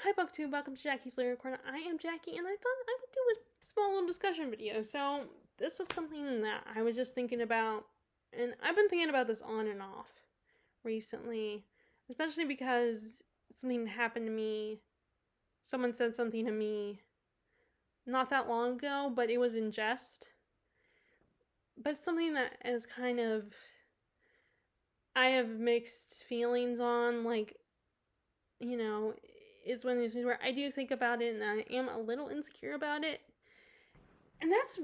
Hi BookTube, welcome to Jackie's Lyric Corner. I am Jackie, and I thought I would do a small little discussion video. So this was something that I was just thinking about, and I've been thinking about this on and off recently, especially because something happened to me. Someone said something to me not that long ago, but it was in jest. But it's something that is kind of, I have mixed feelings on, like, it's one of these things where I do think about it and I am a little insecure about it. And that's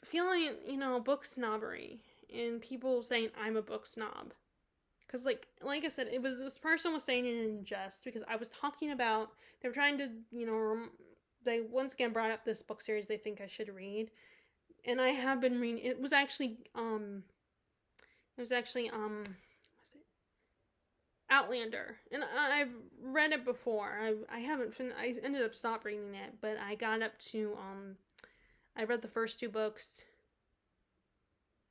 feeling, book snobbery and people saying I'm a book snob. Because, like I said, it was this person was saying it in jest because I was talking about, they were trying to, they once again brought up this book series they think I should read. And I have been reading, it was actually, Outlander, and I've read it before. I haven't I ended up stop reading it, but I got up to I read the first two books,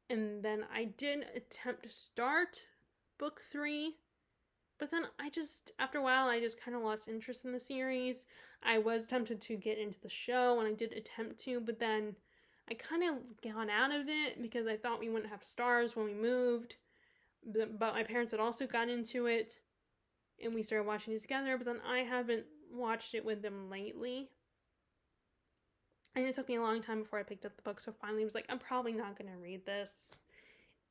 and then I did attempt to start book 3, but then after a while I just kind of lost interest in the series. I was tempted to get into the show, and I did attempt to, but then I kind of got out of it because I thought we wouldn't have stars when we moved. But my parents had also got into it, and we started watching it together, but then I haven't watched it with them lately. And it took me a long time before I picked up the book, so finally I was like, I'm probably not going to read this.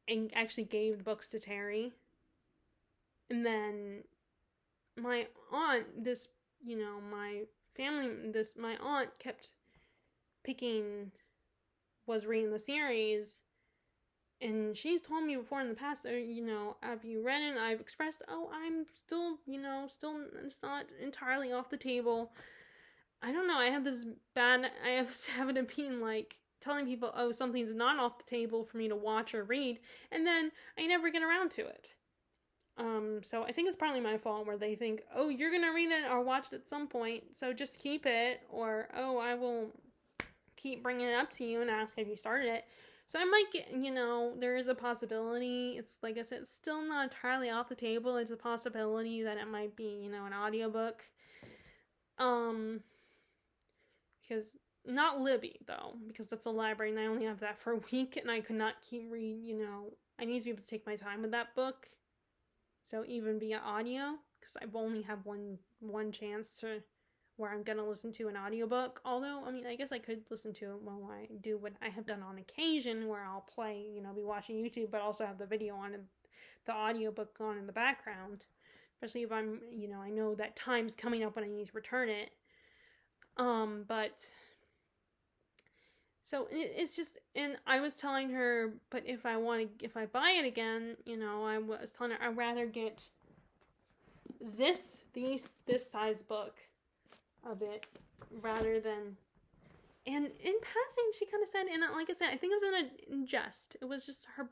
And actually gave the books to Terry. And then my aunt, my aunt kept was reading the series. And she's told me before in the past, have you read it? And I've expressed, I'm still, it's not entirely off the table. I don't know, I have this habit of being like, telling people, something's not off the table for me to watch or read, and then I never get around to it. So I think it's partly my fault where they think, you're gonna read it or watch it at some point, so just keep it, or, I will keep bringing it up to you and ask have you started it. So I might get, there is a possibility. It's like I said, it's still not entirely off the table. It's a possibility that it might be, an audiobook. Because not Libby though, because that's a library and I only have that for a week and I could not keep reading, I need to be able to take my time with that book. So even via audio, because I've only have one chance to where I'm going to listen to an audiobook. Although, I guess I could listen to it while I do what I have done on occasion, where I'll play, be watching YouTube, but also have the video on and the audiobook on in the background. Especially if I'm, I know that time's coming up when I need to return it. But, so it's just, and I was telling her, but if I buy it again, I was telling her I'd rather get this size book of it rather than, and in passing she kind of said, and like I said, I think it was in jest, it was just her,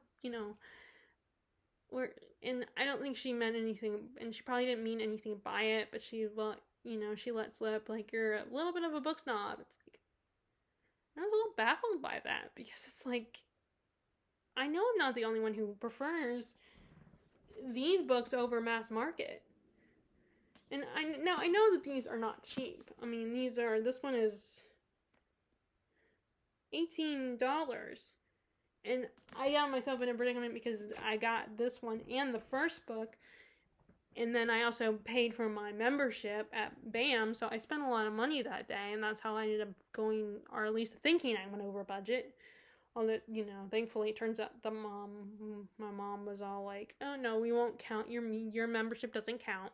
and I don't think she meant anything, and she probably didn't mean anything by it, but she let slip like, you're a little bit of a book snob. It's like, I was a little baffled by that, because it's like, I know I'm not the only one who prefers these books over mass market. And I know that these are not cheap. This one is $18. And I got myself in a predicament because I got this one and the first book. And then I also paid for my membership at BAM. So I spent a lot of money that day. And that's how I ended up going, or at least thinking I went over budget. Although, thankfully it turns out my mom was all like, oh no, we won't count, your membership doesn't count.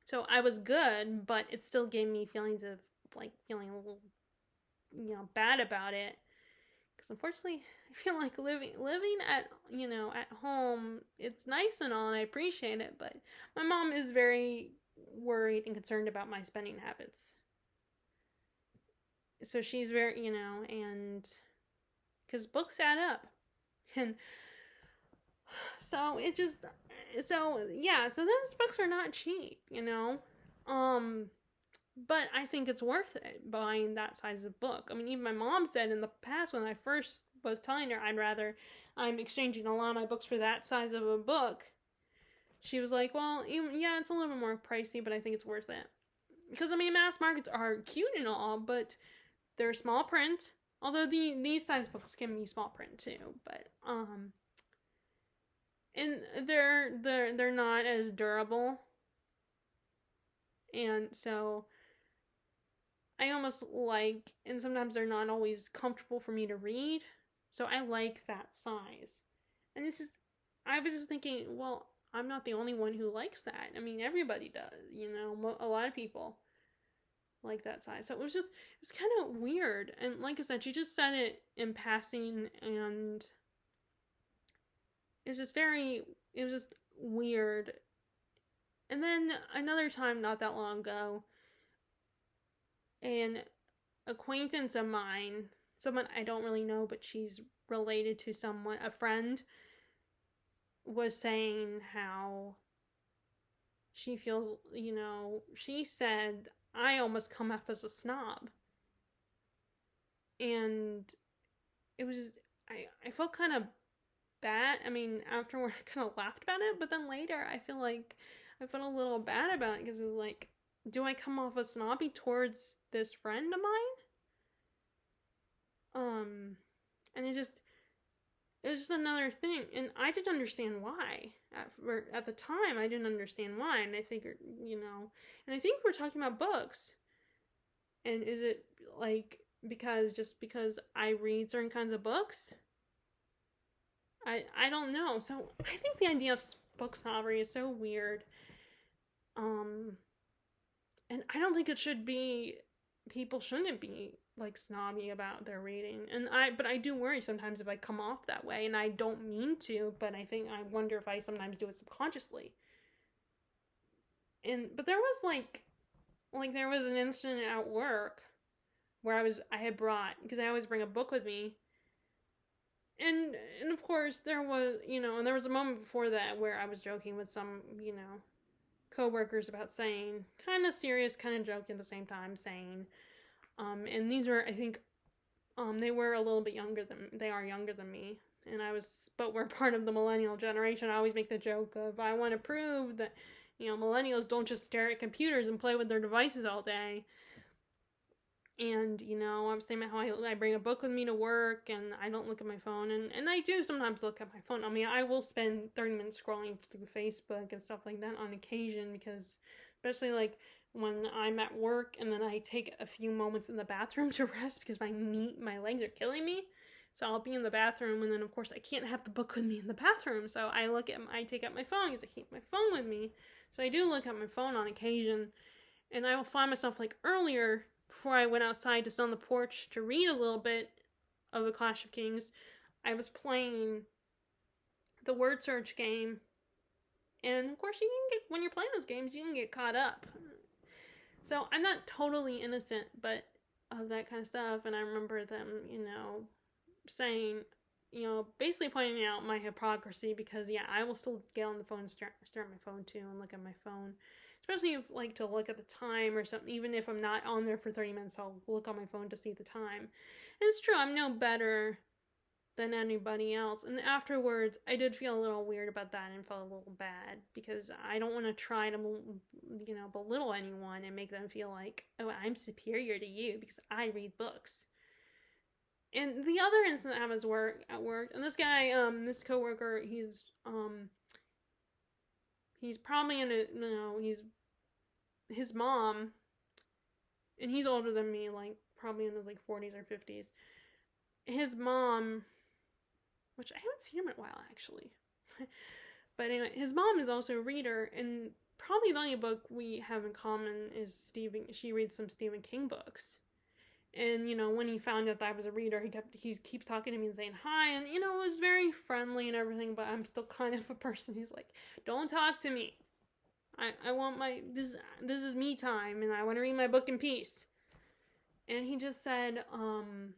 So I was good, but it still gave me feelings of like feeling a little, bad about it. Because unfortunately, I feel like living at, at home, it's nice and all, and I appreciate it, but my mom is very worried and concerned about my spending habits. So she's very, and because books add up. And so so those books are not cheap, but I think it's worth it buying that size of book. Even my mom said in the past, when I first was telling her I'm exchanging a lot of my books for that size of a book, she was like, well, yeah, it's a little bit more pricey, but I think it's worth it. Because, I mean, mass markets are cute and all, but they're small print. Although these size books can be small print too, but and they're not as durable, and so I almost like, and sometimes they're not always comfortable for me to read, so I like that size. And it's just, I was just thinking, well, I'm not the only one who likes that. I mean, everybody does, you know, a lot of people like that size. So it was kind of weird. And like I said, she just said it in passing, and it was just weird. And then another time, not that long ago, an acquaintance of mine, someone I don't really know, but she's related to someone, a friend, was saying how she feels, you know, she said, I almost come off as a snob. And it was, I felt kind of bad. I mean, afterward, I kind of laughed about it, but then later, I feel like I felt a little bad about it because it was like, do I come off as snobby towards this friend of mine? And it was just another thing, and I didn't understand why. At the time, I didn't understand why, and I figured, you know, and I think we're talking about books. And is it like because I read certain kinds of books? I don't know. So I think the idea of book snobbery is so weird. Um, and I don't think it should be. People shouldn't be like snobby about their reading, but I do worry sometimes if I come off that way, and I don't mean to, but I wonder if I sometimes do it subconsciously. But there was there was an incident at work where I had brought, because I always bring a book with me, and of course there was, you know, and there was a moment before that where I was joking with some, you know, coworkers about saying, kind of serious, kind of joking at the same time, saying, and these were, I think, they were a little bit they are younger than me, and but we're part of the millennial generation. I always make the joke of, I want to prove that, you know, millennials don't just stare at computers and play with their devices all day. And, you know, I was saying how I bring a book with me to work, and I don't look at my phone, and I do sometimes look at my phone. I mean, I will spend 30 minutes scrolling through Facebook and stuff like that on occasion, because especially like when I'm at work and then I take a few moments in the bathroom to rest because my legs are killing me. So I'll be in the bathroom, and then of course I can't have the book with me in the bathroom, so I take out my phone because I keep my phone with me. So I do look at my phone on occasion, and I will find myself, like earlier, before I went outside to sit on the porch to read a little bit of the Clash of Kings, I was playing the word search game. And of course, when you're playing those games, you can get caught up. So I'm not totally innocent, but of that kind of stuff. And I remember them, you know, saying, you know, basically pointing out my hypocrisy, because yeah, I will still get on the phone and start my phone too and look at my phone. Especially if, like, to look at the time or something. Even if I'm not on there for 30 minutes, I'll look on my phone to see the time. And it's true, I'm no better than anybody else. And afterwards, I did feel a little weird about that and felt a little bad, because I don't want to try to, you know, belittle anyone and make them feel like, oh, I'm superior to you because I read books. And the other incident I was at work, and this guy, this coworker, he's probably in a, you know, his mom, and he's older than me, like probably in his like 40s or 50s. His mom, which I haven't seen him in a while actually, but anyway, his mom is also a reader, and probably the only book we have in common is she reads some Stephen King books. And, you know, when he found out that I was a reader, he keeps talking to me and saying hi, and, you know, it was very friendly and everything, but I'm still kind of a person who's like, don't talk to me. I want this is me time, and I want to read my book in peace. And he just said, and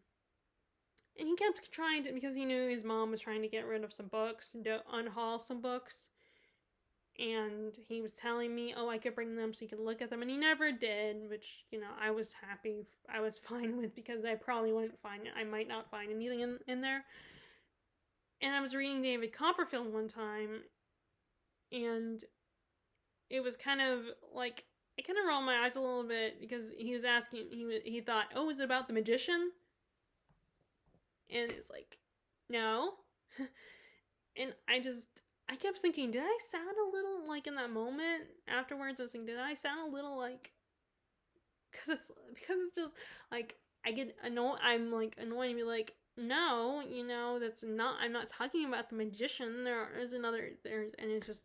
he kept trying to, because he knew his mom was trying to get rid of some books, unhaul some books. And he was telling me, oh, I could bring them so you could look at them. And he never did, which, you know, I was fine with, because I probably wouldn't find it. I might not find anything in there. And I was reading David Copperfield one time, and it was kind of like, I kind of rolled my eyes a little bit because he was asking, he thought, oh, is it about the magician? And it's like, no. And I kept thinking, did I sound a little like in that moment afterwards? I was thinking, did I sound a little like, because it's just like I get annoyed. I'm like annoyed and be like, no, that's not. I'm not talking about the magician. There is another there's, and it just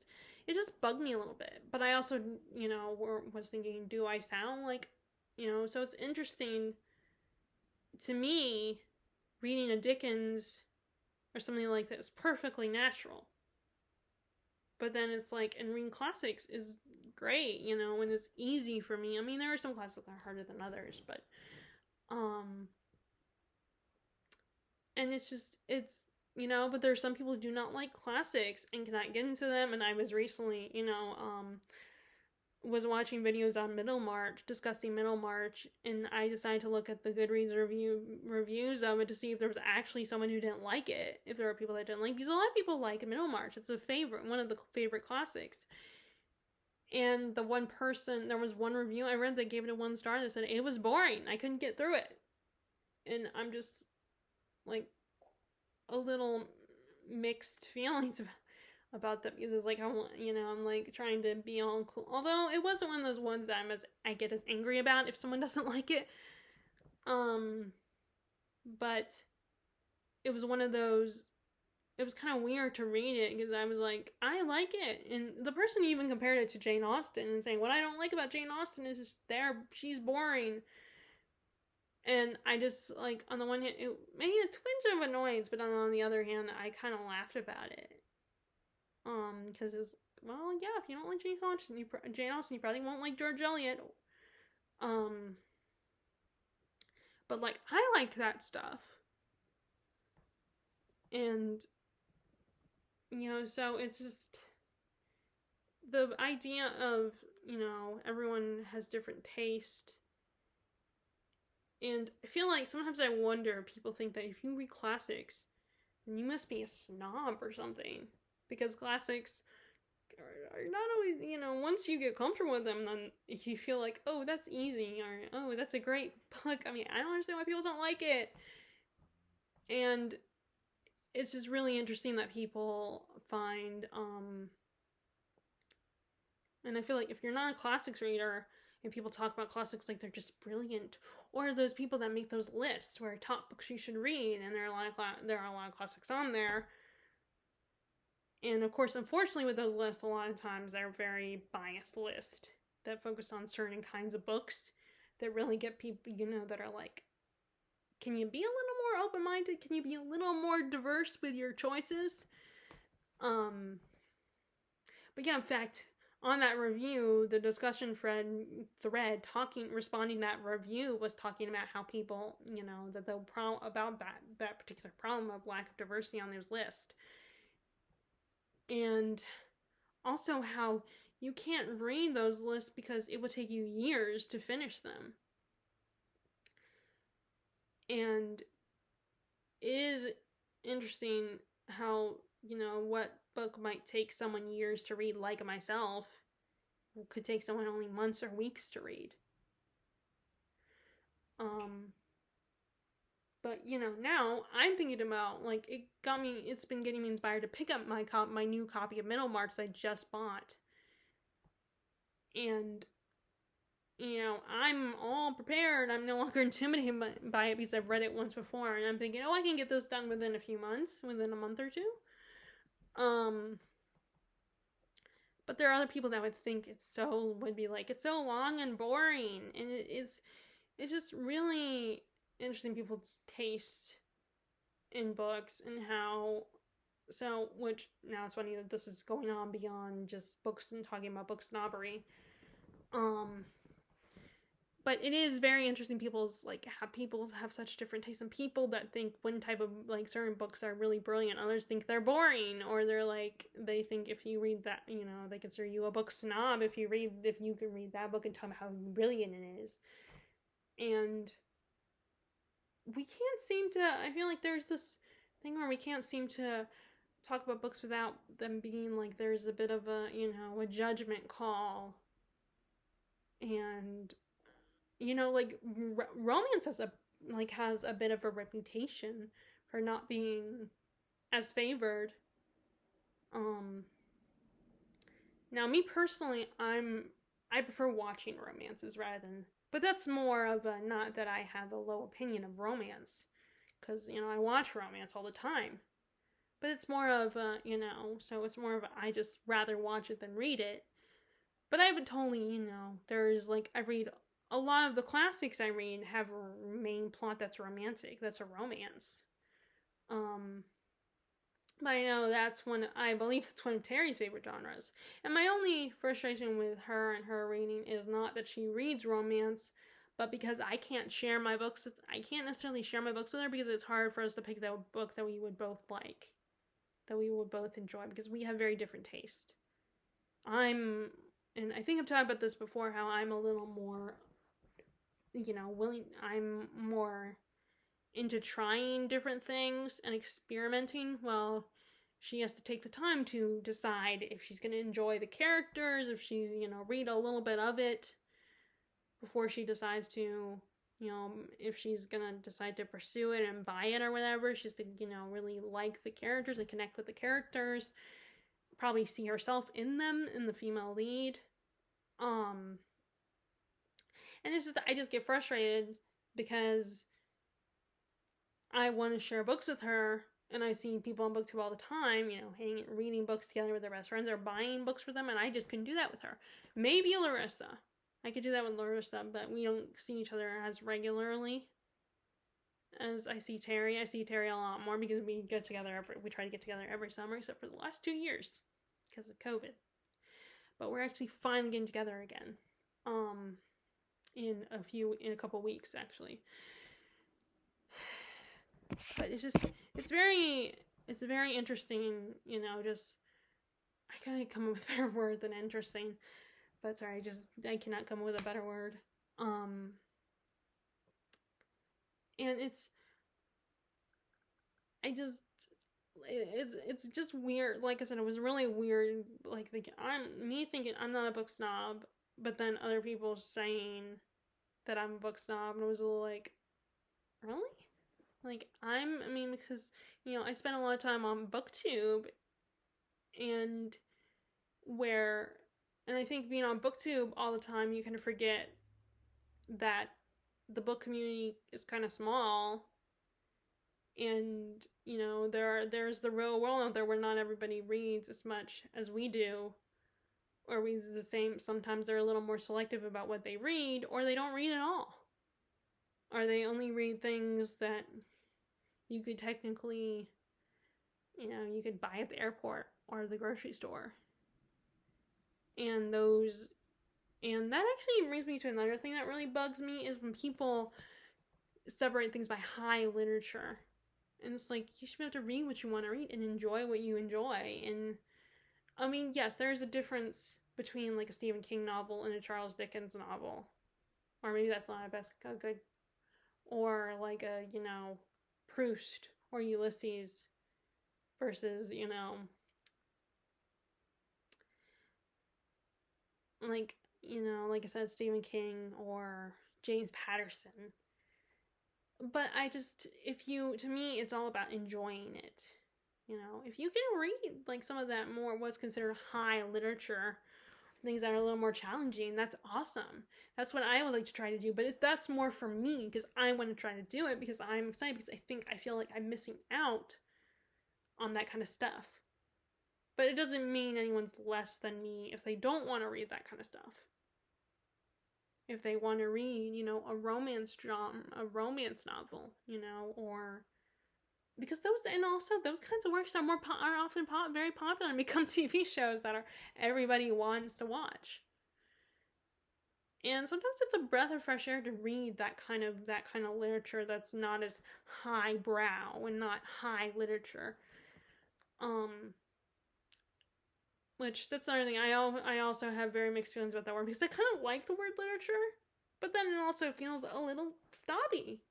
bugged me a little bit. But I also was thinking, do I sound like, So it's interesting to me reading a Dickens or something like that is perfectly natural. But then it's like, and reading classics is great, and it's easy for me. I mean, there are some classics that are harder than others, but um and but there are some people who do not like classics and cannot get into them. And I was recently, was watching videos on Middlemarch, discussing Middlemarch, and I decided to look at the Goodreads reviews of it to see if there was actually someone who didn't like it. If there were people that didn't like, because a lot of people like Middlemarch. It's one of the favorite classics. And there was one review I read that gave it a 1 star that said it was boring. I couldn't get through it. And I'm just like a little mixed feelings about that, because it's like I'm like trying to be all cool. Although it wasn't one of those ones that I get as angry about if someone doesn't like it. But it was one of those. It was kind of weird to read it because I was like, I like it, and the person even compared it to Jane Austen and saying what I don't like about Jane Austen is just she's boring. And I just, like, on the one hand, it made a twinge of annoyance, but on the other hand, I kind of laughed about it. Because it's, well, yeah, if you don't like Jane Austen, you probably won't like George Eliot. But, like, I like that stuff. And, so it's just the idea of, everyone has different taste. And I feel like sometimes I wonder, people think that if you read classics, then you must be a snob or something. Because classics are not always, once you get comfortable with them, then you feel like, oh, that's easy, or oh, that's a great book. I mean, I don't understand why people don't like it. And it's just really interesting that people find, and I feel like if you're not a classics reader, and people talk about classics like they're just brilliant, or those people that make those lists where top books you should read, and there are a lot of classics on there. And of course, unfortunately, with those lists, a lot of times they're very biased lists that focus on certain kinds of books that really get people, that are like, can you be a little more open-minded? Can you be a little more diverse with your choices? But yeah, in fact, on that review, the discussion thread responding to that review was talking about how people, that the problem about that particular problem of lack of diversity on those lists. And also how you can't read those lists because it would take you years to finish them. And it is interesting how, what book might take someone years to read, like myself, could take someone only months or weeks to read. But now I'm thinking about, like, it's been getting me inspired to pick up my new copy of Middlemarch that I just bought. And I'm all prepared. I'm no longer intimidated by it because I've read it once before, and I'm thinking, oh, I can get this done within a few months, within a month or two. But there are other people that would be like, it's so long and boring, and it's just really interesting people's taste in books and how. So, which now it's funny that this is going on beyond just books and talking about book snobbery. But it is very interesting. People have such different tastes, and people that think one type of, like, certain books are really brilliant, others think they're boring, or they think if you read that, they consider you a book snob if you can read that book and tell them how brilliant it is. And I feel like there's this thing where we can't seem to talk about books without them being like there's a bit of a, a judgment call. And like romance has a bit of a reputation for not being as favored. um Now, me personally, I prefer watching romances rather than, but that's more of a, not that I have a low opinion of romance, because I watch romance all the time. But it's more of a, so it's more of a, I just rather watch it than read it. But I haven't totally, there's like, I read a lot of the classics I read have a main plot that's romantic, that's a romance. Um, but I know I believe that's one of Terry's favorite genres. And my only frustration with her and her reading is not that she reads romance, but because I can't I can't necessarily share my books with her because it's hard for us to pick that book that we would both like, that we would both enjoy, because we have very different taste. And I think I've talked about this before, how I'm a little more, I'm more into trying different things and experimenting. Well, she has to take the time to decide if she's going to enjoy the characters, if she's, read a little bit of it before she decides to, if she's going to decide to pursue it and buy it or whatever. She's to, really like the characters and connect with the characters, probably see herself in them, in the female lead. And I just get frustrated because I want to share books with her, and I see people on BookTube all the time, reading books together with their best friends or buying books for them, and I just couldn't do that with her. Maybe Larissa. I could do that with Larissa, but we don't see each other as regularly as I see Terry. I see Terry a lot more because we try to get together every summer, except for the last 2 years because of COVID. But we're actually finally getting together again. In a couple weeks, actually. But it's very interesting, just, I gotta come up with a better word than interesting. But sorry, I cannot come up with a better word. And it's just weird. Like I said, it was really weird, like thinking I'm not a book snob, but then other people saying that I'm a book snob, and it was a little like, really? Like, because, I spent a lot of time on BookTube, and I think being on BookTube all the time, you kind of forget that the book community is kind of small, and, there's the real world out there where not everybody reads as much as we do, or reads the same. Sometimes they're a little more selective about what they read, or they don't read at all. Or they only read things that you could technically, you could buy at the airport or the grocery store. And that actually brings me to another thing that really bugs me, is when people separate things by high literature. And it's like, you should be able to read what you want to read and enjoy what you enjoy. And yes, there's a difference between like a Stephen King novel and a Charles Dickens novel. Or maybe that's not a good, or like a, Proust or Ulysses versus, like, like I said, Stephen King or James Patterson. But to me, it's all about enjoying it. If you can read like some of that more what's considered high literature, things that are a little more challenging, that's awesome. That's what I would like to try to do. But that's more for me, because I want to try to do it because I'm excited, because I feel like I'm missing out on that kind of stuff. But it doesn't mean anyone's less than me if they don't want to read that kind of stuff. If they want to read, a romance novel, or because those kinds of works are often very popular and become TV shows that everybody wants to watch. And sometimes it's a breath of fresh air to read that kind of literature that's not as highbrow and not high literature. Which, that's another thing. I also have very mixed feelings about that word, because I kind of like the word literature, but then it also feels a little snobby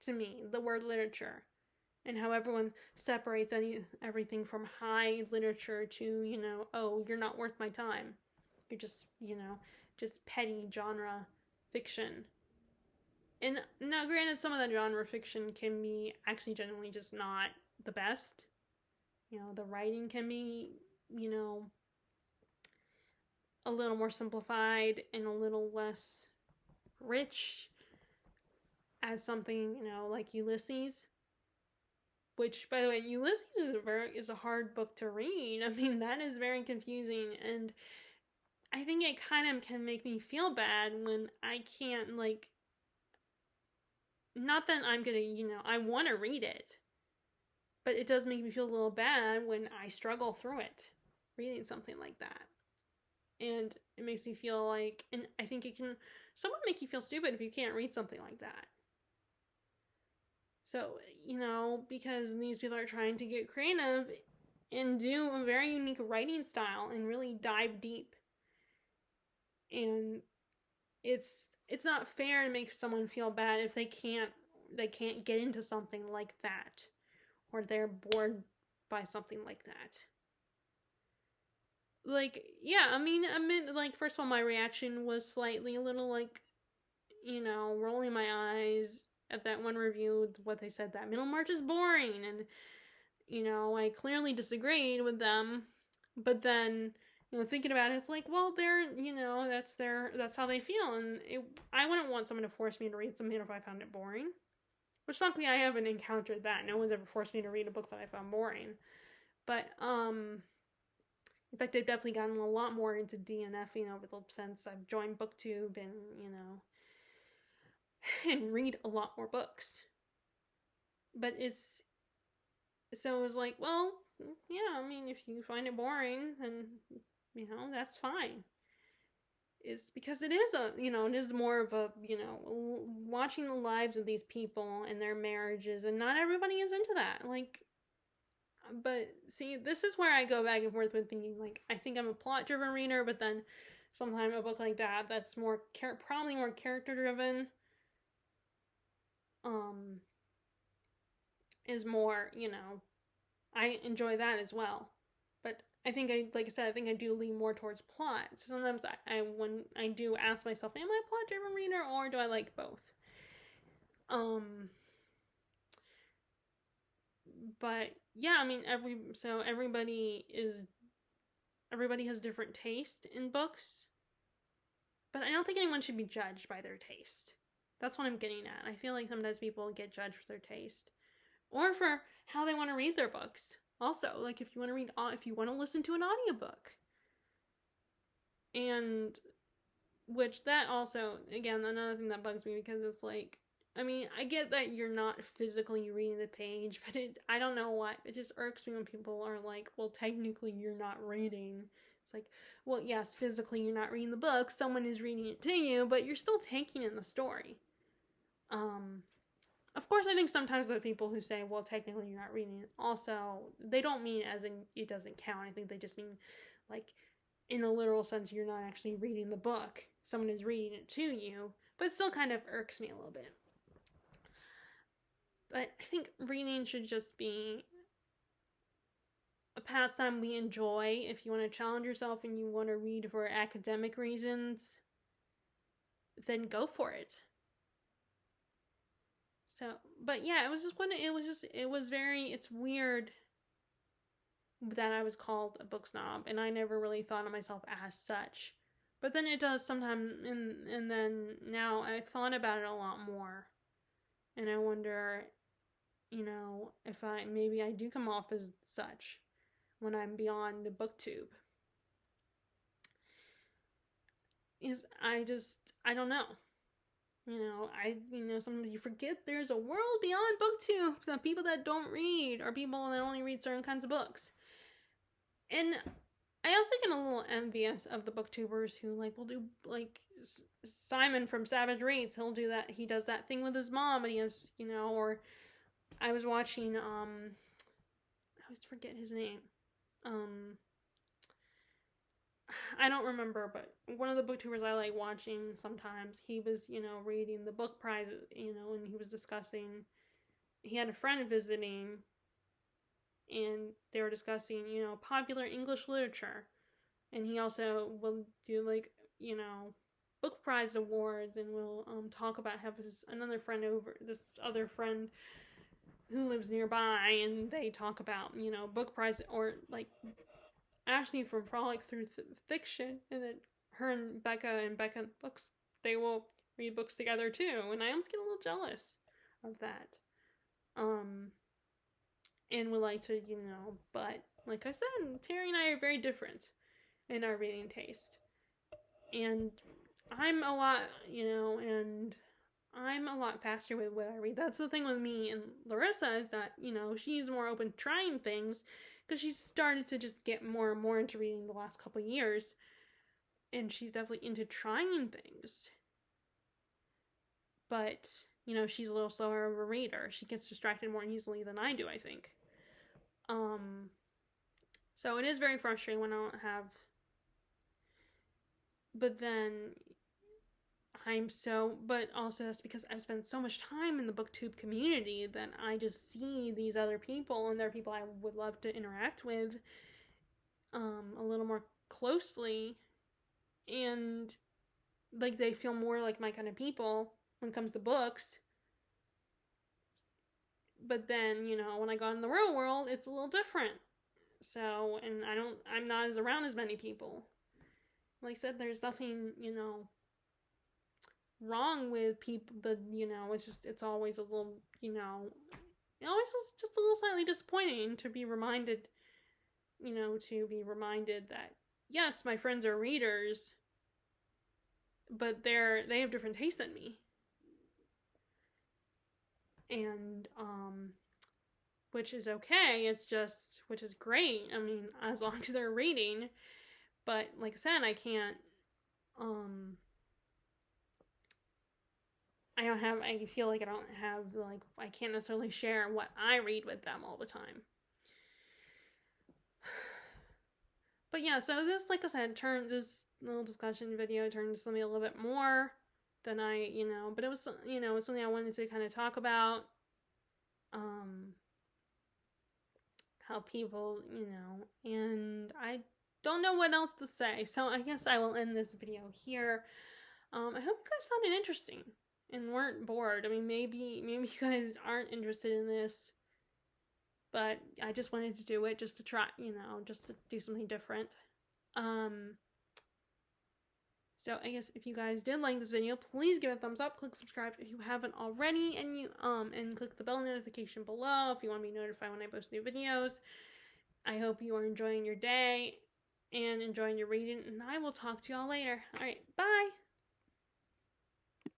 to me, the word literature. and how everyone separates everything from high literature to, oh, you're not worth my time. You're just, just petty genre fiction. And now, granted, some of that genre fiction can be actually genuinely just not the best. The writing can be, you know, a little more simplified and a little less rich as something, like Ulysses. Which, by the way, Ulysses is a hard book to read. I mean, that is very confusing, and I think it kind of can make me feel bad when I can't, like, not that I'm gonna, I want to read it, but it does make me feel a little bad when I struggle through it, reading something like that. And it makes me feel like, and I think it can somewhat make you feel stupid if you can't read something like that. So, because these people are trying to get creative and do a very unique writing style and really dive deep. And it's not fair to make someone feel bad if they can't get into something like that, or they're bored by something like that. Like, yeah, I mean, like, first of all, my reaction was slightly a little, like, rolling my eyes at that one review, what they said, that Middlemarch is boring, and, I clearly disagreed with them, but then, thinking about it, it's like, well, they're, that's how they feel, and I wouldn't want someone to force me to read something if I found it boring, which luckily I haven't encountered that. No one's ever forced me to read a book that I found boring, but, in fact, I've definitely gotten a lot more into DNFing over the since I've joined BookTube and, and read a lot more books. But it was like, well, yeah, I mean, if you find it boring, then, that's fine. It's because it is more of a, watching the lives of these people and their marriages, and not everybody is into that. Like, but see, this is where I go back and forth with thinking, like, I think I'm a plot-driven reader, but then sometimes a book like that's more probably more character-driven, is more, I enjoy that as well. But I think like I said, I think I do lean more towards plot. So sometimes when I do ask myself, am I a plot-driven reader, or do I like both? But yeah, I mean, everybody has different taste in books, but I don't think anyone should be judged by their taste. That's what I'm getting at. I feel like sometimes people get judged for their taste, or for how they want to read their books. Also, like, if you want to listen to an audiobook, and which that also, again, another thing that bugs me, because it's like, I mean, I get that you're not physically reading the page, but I don't know why, it just irks me when people are like, well, technically you're not reading. It's like, well, yes, physically you're not reading the book, someone is reading it to you, but you're still taking in the story. Of course, I think sometimes the people who say, well, technically you're not reading it, also, they don't mean as in it doesn't count. I think they just mean, like, in a literal sense, you're not actually reading the book. Someone is reading it to you, but it still kind of irks me a little bit. But I think reading should just be a pastime we enjoy. If you want to challenge yourself and you want to read for academic reasons, then go for it. So, but yeah, it's weird that I was called a book snob, and I never really thought of myself as such. But then it does sometimes, and then now I've thought about it a lot more, and I wonder, if maybe I do come off as such when I'm beyond the booktube. I don't know. Sometimes you forget there's a world beyond booktube, the people that don't read, or people that only read certain kinds of books. And I also get a little envious of the booktubers who, like, will do, like, Simon from Savage Reads. He'll do that. He does that thing with his mom, and he has, or I was watching, I always forget his name. I don't remember, but one of the booktubers I like watching sometimes, he was, reading the book prize, and he was discussing he had a friend visiting, and they were discussing, popular English literature. And he also will do, like, book prize awards, and will talk about, have another friend over, this other friend who lives nearby, and they talk about, book prize, or like Ashley from Frolic Through Fiction, and then her and Becca books, they will read books together too, and I almost get a little jealous of that. Um, and would like to, but like I said, Terry and I are very different in our reading taste. And I'm a lot, and I'm a lot faster with what I read. That's the thing with me and Larissa, is that, she's more open to trying things, because she's started to just get more and more into reading the last couple of years. And she's definitely into trying things. But, she's a little slower of a reader. She gets distracted more easily than I do, I think. So it is very frustrating when I don't have. But then but also that's because I've spent so much time in the booktube community that I just see these other people, and they're people I would love to interact with a little more closely, and like they feel more like my kind of people when it comes to books. But then, when I go out in the real world, it's a little different. So, and I'm not as around as many people. Like I said, there's nothing, wrong with people. It's always a little, it always is just a little slightly disappointing to be reminded, that yes, my friends are readers, but they have different tastes than me. And which is okay. Which is great. I mean, as long as they're reading. But like I said, I can't I feel like I don't have, like, I can't necessarily share what I read with them all the time. But yeah, so this, like I said, this little discussion video turned into something a little bit more than but it was, it was something I wanted to kind of talk about. How people, and I don't know what else to say, so I guess I will end this video here. I hope you guys found it interesting and weren't bored. I mean, maybe you guys aren't interested in this, but I just wanted to do it just to try, just to do something different. So I guess if you guys did like this video, please give it a thumbs up, click subscribe if you haven't already, and click the bell notification below if you want to be notified when I post new videos. I hope you are enjoying your day and enjoying your reading, and I will talk to y'all later. All right, bye!